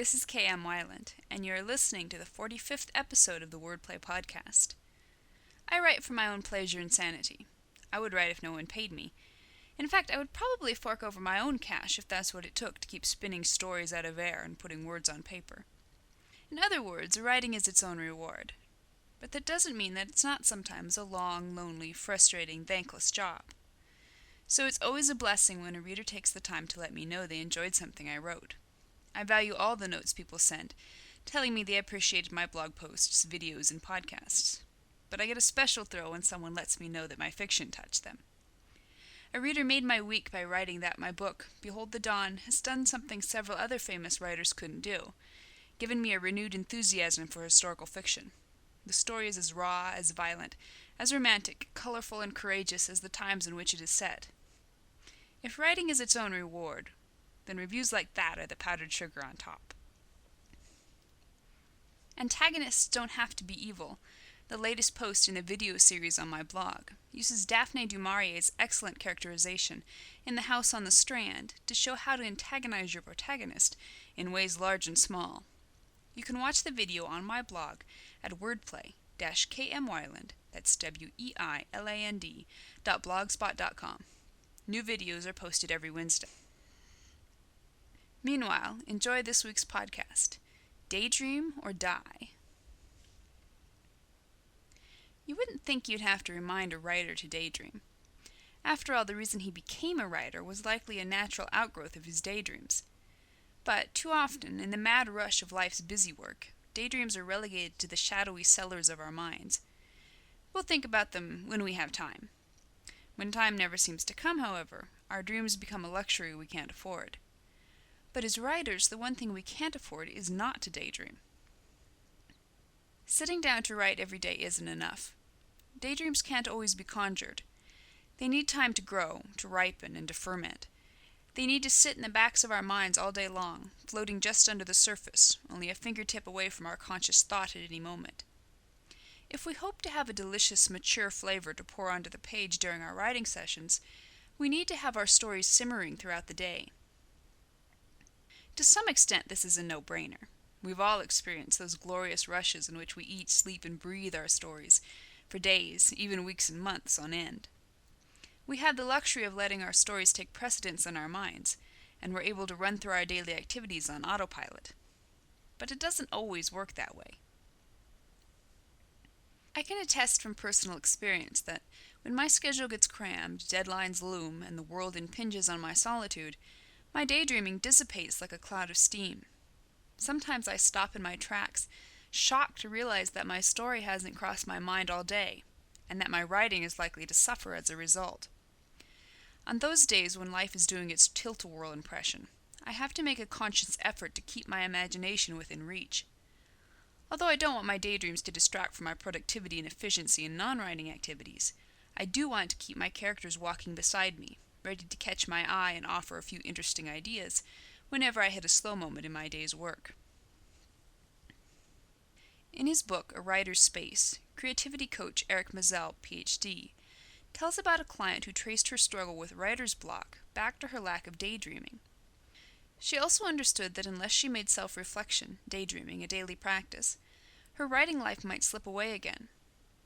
This is K.M. Wyland, and you're listening to the 45th episode of the Wordplay Podcast. I write for my own pleasure and sanity. I would write if no one paid me. In fact, I would probably fork over my own cash if that's what it took to keep spinning stories out of air and putting words on paper. In other words, writing is its own reward. But that doesn't mean that it's not sometimes a long, lonely, frustrating, thankless job. So it's always a blessing when a reader takes the time to let me know they enjoyed something I wrote. I value all the notes people send, telling me they appreciated my blog posts, videos, and podcasts. But I get a special thrill when someone lets me know that my fiction touched them. A reader made my week by writing that my book, Behold the Dawn, has done something several other famous writers couldn't do, given me a renewed enthusiasm for historical fiction. The story is as raw, as violent, as romantic, colorful, and courageous as the times in which it is set. If writing is its own reward, then reviews like that are the powdered sugar on top. Antagonists don't have to be evil. The latest post in the video series on my blog uses Daphne du Maurier's excellent characterization in The House on the Strand to show how to antagonize your protagonist in ways large and small. You can watch the video on my blog at wordplay-kmwyland, that's weiland.blogspot.com. New videos are posted every Wednesday. Meanwhile, enjoy this week's podcast, Daydream or Die. You wouldn't think you'd have to remind a writer to daydream. After all, the reason he became a writer was likely a natural outgrowth of his daydreams. But too often, in the mad rush of life's busy work, daydreams are relegated to the shadowy cellars of our minds. We'll think about them when we have time. When time never seems to come, however, our dreams become a luxury we can't afford. But as writers, the one thing we can't afford is not to daydream. Sitting down to write every day isn't enough. Daydreams can't always be conjured. They need time to grow, to ripen, and to ferment. They need to sit in the backs of our minds all day long, floating just under the surface, only a fingertip away from our conscious thought at any moment. If we hope to have a delicious, mature flavor to pour onto the page during our writing sessions, we need to have our stories simmering throughout the day. To some extent, this is a no-brainer. We've all experienced those glorious rushes in which we eat, sleep, and breathe our stories for days, even weeks and months on end. We have the luxury of letting our stories take precedence in our minds, and we're able to run through our daily activities on autopilot. But it doesn't always work that way. I can attest from personal experience that when my schedule gets crammed, deadlines loom, and the world impinges on my solitude, my daydreaming dissipates like a cloud of steam. Sometimes I stop in my tracks, shocked to realize that my story hasn't crossed my mind all day, and that my writing is likely to suffer as a result. On those days when life is doing its tilt-a-whirl impression, I have to make a conscious effort to keep my imagination within reach. Although I don't want my daydreams to distract from my productivity and efficiency in non-writing activities, I do want to keep my characters walking beside me, ready to catch my eye and offer a few interesting ideas whenever I hit a slow moment in my day's work. In his book, A Writer's Space, creativity coach Eric Mazel, Ph.D., tells about a client who traced her struggle with writer's block back to her lack of daydreaming. She also understood that unless she made self-reflection, daydreaming, a daily practice, her writing life might slip away again.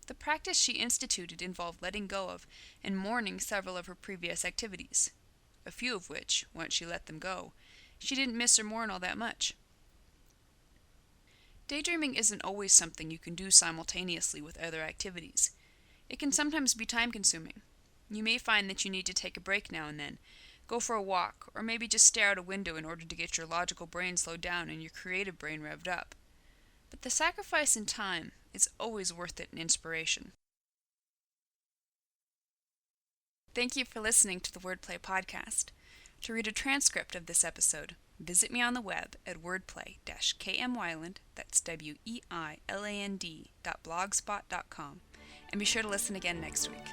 The practice she instituted involved letting go of and mourning several of her previous activities, a few of which, once she let them go, she didn't miss or mourn all that much. Daydreaming isn't always something you can do simultaneously with other activities. It can sometimes be time-consuming. You may find that you need to take a break now and then, go for a walk, or maybe just stare out a window in order to get your logical brain slowed down and your creative brain revved up. But the sacrifice in time is always worth it in inspiration. Thank you for listening to the Wordplay Podcast. To read a transcript of this episode, visit me on the web at wordplay-kmwyland, that's weiland.blogspot.com, and be sure to listen again next week.